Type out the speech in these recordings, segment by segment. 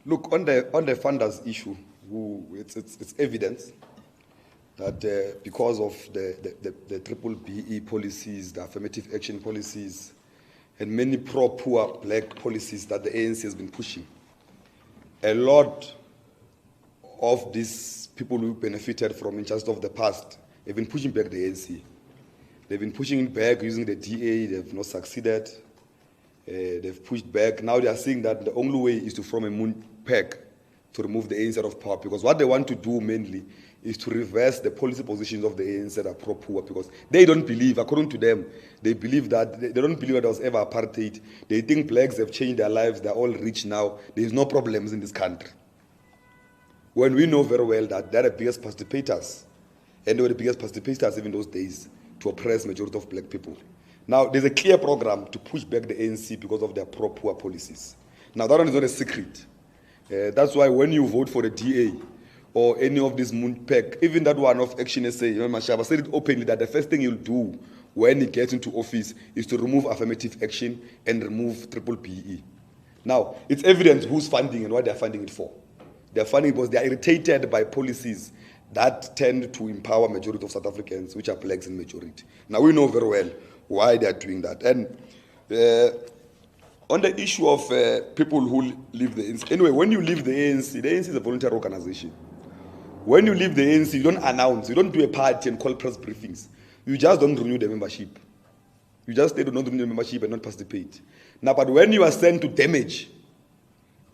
Look, on the funders issue, it's evidence that because of the triple BE policies, the affirmative action policies, and many pro-poor black policies that the ANC has been pushing, a lot of these people who benefited from injustice of the past have been pushing back the ANC. They've been pushing it back using the DA, they've not succeeded. They've pushed back. Now they are saying that the only way is to form a moon peg to remove the ANC out of power, because what they want to do mainly is to reverse the policy positions of the ANC that are pro-poor, because they don't believe, according to them, they believe that, they don't believe that there was ever apartheid. They think blacks have changed their lives, they're all rich now, there's no problems in this country. When we know very well that they're the biggest participators, and they were the biggest participators even those days to oppress majority of black people. Now, there's a clear program to push back the ANC because of their pro-poor policies. Now, that one is not a secret. That's why when you vote for the DA or any of these moonpeg, even that one of Action SA, Mashaba said it openly that the first thing he'll do when he gets into office is to remove affirmative action and remove triple BE. Now, it's evident who's funding and what they're funding it for. They're funding it because they're irritated by policies that tend to empower majority of South Africans, which are blacks in majority. Now, we know very well why they are doing that. And on the issue of people who leave the ANC, anyway, when you leave the ANC is a voluntary organization. When you leave the ANC, you don't announce, you don't do a party and call press briefings. You just don't renew the membership. You just stay to not renew the membership and not participate. Now, but when you are sent to damage,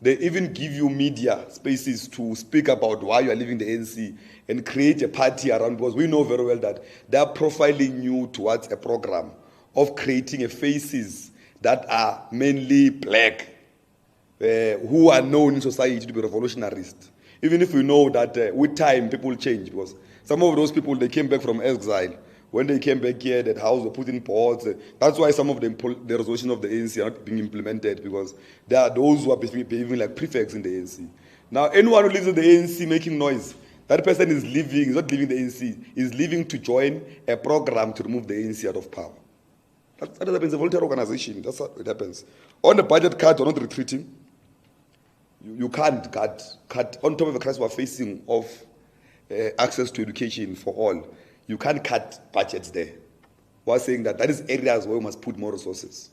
they even give you media spaces to speak about why you are leaving the ANC and create a party around, because we know very well that they are profiling you towards a program of creating a faces that are mainly black, who are known in society to be revolutionaries. Even if we know that with time people change, because some of those people, they came back from exile. When they came back here, that house were put in pods. That's why some of the resolution of the ANC are not being implemented, because there are those who are behaving like prefects in the ANC. Now, anyone who lives in the ANC making noise, that person is leaving, is not leaving the ANC, is leaving to join a program to remove the ANC out of power. That happens, a voluntary organization, that's how it happens. On the budget cut, we're not retreating. You can't cut, on top of the crisis we're facing of access to education for all, you can't cut budgets there. We're saying that is areas where we must put more resources.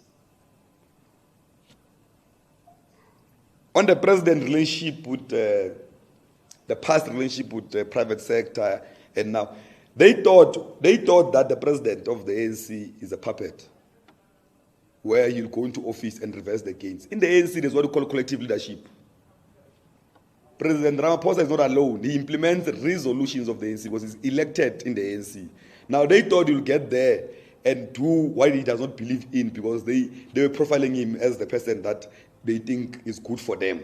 On the president relationship with the past relationship with the private sector, and now, they thought that the president of the ANC is a puppet, where he'll go into office and reverse the gains. In the ANC, there's what we call collective leadership. President Ramaphosa is not alone. He implements resolutions of the ANC because he's elected in the ANC. Now, they thought he'll get there and do what he does not believe in, because they were profiling him as the person that they think is good for them.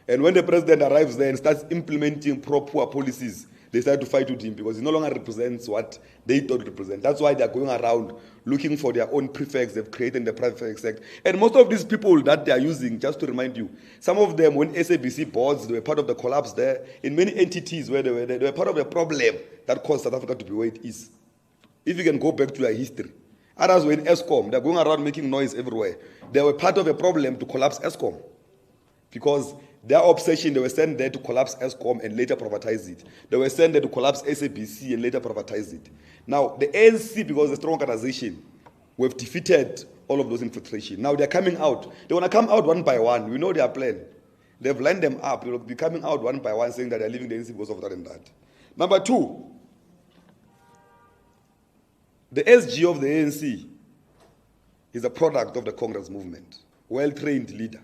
And when the president arrives there and starts implementing pro-poor policies, they start to fight with him, because he no longer represents what they thought he represents. That's why they're going around looking for their own prefects they've created in the private sector. And most of these people that they are using, just to remind you, some of them, when SABC boards, they were part of the collapse there. In many entities where they were part of the problem that caused South Africa to be where it is. If you can go back to your history. Others were in ESCOM. They're going around making noise everywhere. They were part of a problem to collapse ESCOM, because their obsession, they were sent there to collapse ESCOM and later privatize it. They were sent there to collapse SABC and later privatize it. Now, the ANC, because it's a strong organization, we've defeated all of those infiltration. Now they're coming out. They want to come out one by one. We know their plan. They've lined them up. They'll be coming out one by one saying that they're leaving the ANC because of that and that. Number two, the SG of the ANC is a product of the Congress movement. Well-trained leader.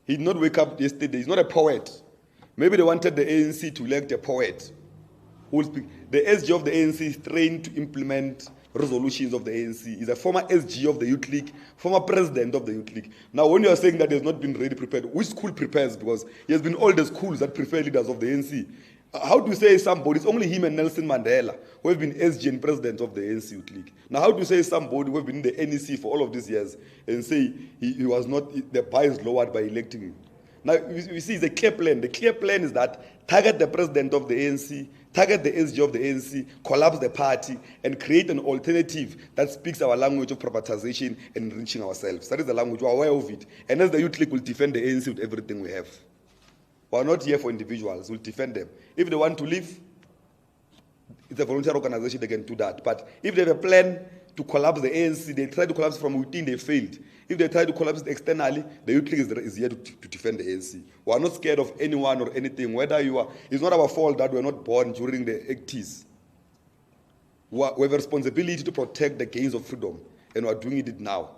He did not wake up yesterday. He's not a poet. Maybe they wanted the ANC to elect a poet who will speak. The SG of the ANC is trained to implement resolutions of the ANC. He's a former SG of the Youth League, former president of the Youth League. Now, when you are saying that he has not been really prepared, which school prepares? Because he has been all the schools that prepare leaders of the ANC. How do you say somebody? It's only him and Nelson Mandela who have been SG and president of the ANC Youth League. Now, how do you say somebody who have been in the NEC for all of these years and say he was not, the bar is lowered by electing him? Now, you see, it's a clear plan. The clear plan is that target the president of the ANC, target the SG of the ANC, collapse the party, and create an alternative that speaks our language of privatization and enriching ourselves. That is the language. We are aware of it. And as the Youth League will defend the ANC with everything we have. We are not here for individuals. We'll defend them. If they want to leave, it's a volunteer organization, they can do that. But if they have a plan to collapse the ANC, they try to collapse from within, they failed. If they try to collapse it externally, the Youth League is here to defend the ANC. We are not scared of anyone or anything. Whether you are, it's not our fault that we were not born during the 80s. We have a responsibility to protect the gains of freedom, and we are doing it now.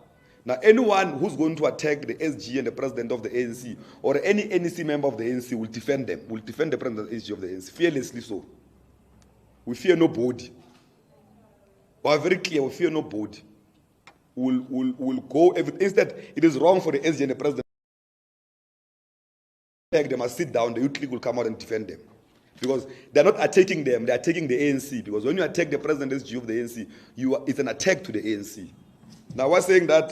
Now, anyone who's going to attack the SG and the president of the ANC, or any NEC member of the ANC, will defend them, will defend the president of the SG of the ANC, fearlessly so. We fear nobody. We are very clear, we fear nobody. We'll go, instead, it is wrong for the SG and the president. They must sit down, the Youth League will come out and defend them. Because they're not attacking them, they're attacking the ANC. Because when you attack the president SG of the ANC, it's an attack to the ANC. Now, we're saying that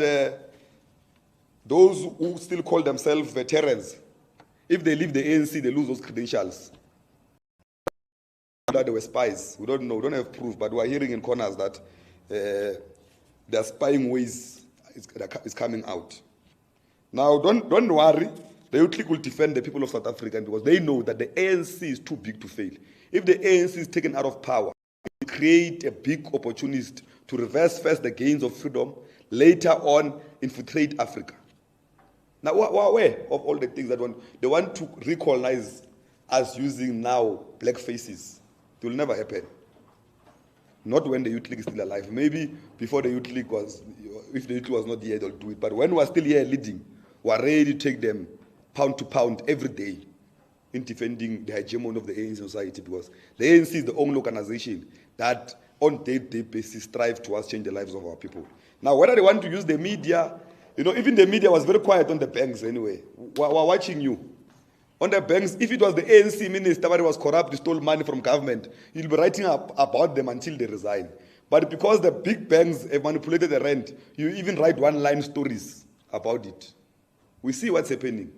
those who still call themselves veterans, if they leave the ANC, they lose those credentials. That they were spies. We don't know, we don't have proof, but we are hearing in corners that their spying ways is coming out. Now, don't worry. The Youth League will defend the people of South Africa because they know that the ANC is too big to fail. If the ANC is taken out of power, it will create a big opportunity to reverse first the gains of freedom, later on infiltrate Africa. Now, we're aware of all the things that they want to recolonize us using now black faces. It will never happen. Not when the Youth League is still alive. Maybe before the Youth League if the Youth League was not here, they'll do it. But when we're still here leading, we're ready to take them pound to pound every day in defending the hegemony of the ANC society, because the ANC is the only organization that on day-to-day basis strive towards change the lives of our people. Now, whether they want to use the media, even the media was very quiet on the banks anyway. We're watching you. On the banks, if it was the ANC minister that was corrupt, he stole money from government, you'll be writing about them until they resign. But because the big banks have manipulated the rent, you even write one-line stories about it. We see what's happening.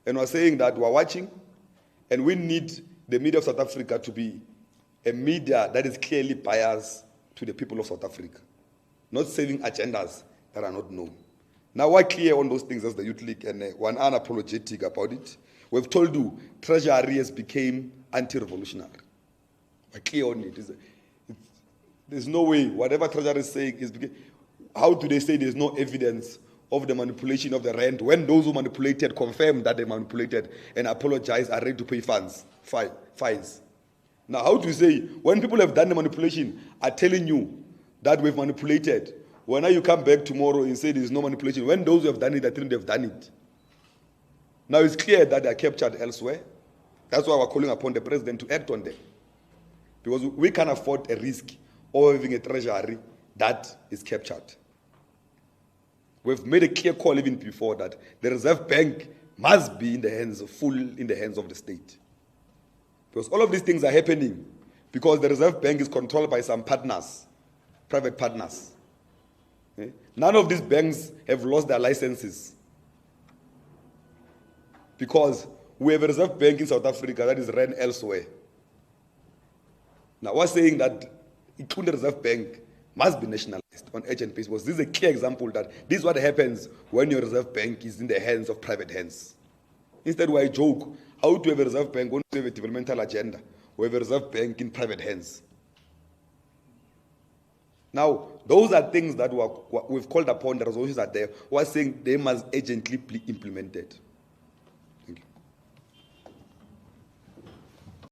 And we're saying that we're watching, and we need the media of South Africa to be a media that is clearly biased to the people of South Africa, not serving agendas that are not known. Now, we're clear on those things as the Youth League, and we're unapologetic about it. We've told you Treasury has become anti-revolutionary. We're clear on it. There's no way, whatever Treasury is saying is because, how do they say there's no evidence of the manipulation of the rent when those who manipulated confirm that they manipulated and apologize, are ready to pay fines? Now, how do you say, when people have done the manipulation, are telling you that we've manipulated, when you come back tomorrow and say there's no manipulation, when those who have done it, I think they've done it. Now it's clear that they are captured elsewhere. That's why we're calling upon the president to act on them. Because we can't afford a risk of having a treasury that is captured. We've made a clear call even before that the Reserve Bank must be in the hands of the state. Because all of these things are happening because the Reserve Bank is controlled by some partners, private partners. Okay? None of these banks have lost their licenses because we have a Reserve Bank in South Africa that is run elsewhere. Now, we're saying that the Reserve Bank must be nationalized on urgent basis, because this is a clear example that this is what happens when your Reserve Bank is in the hands of private hands. Instead, we joke, how to have a Reserve Bank, when we have a developmental agenda, we have a Reserve Bank in private hands. Now, those are things that we've called upon, the resolutions are there. We're saying they must urgently be implemented.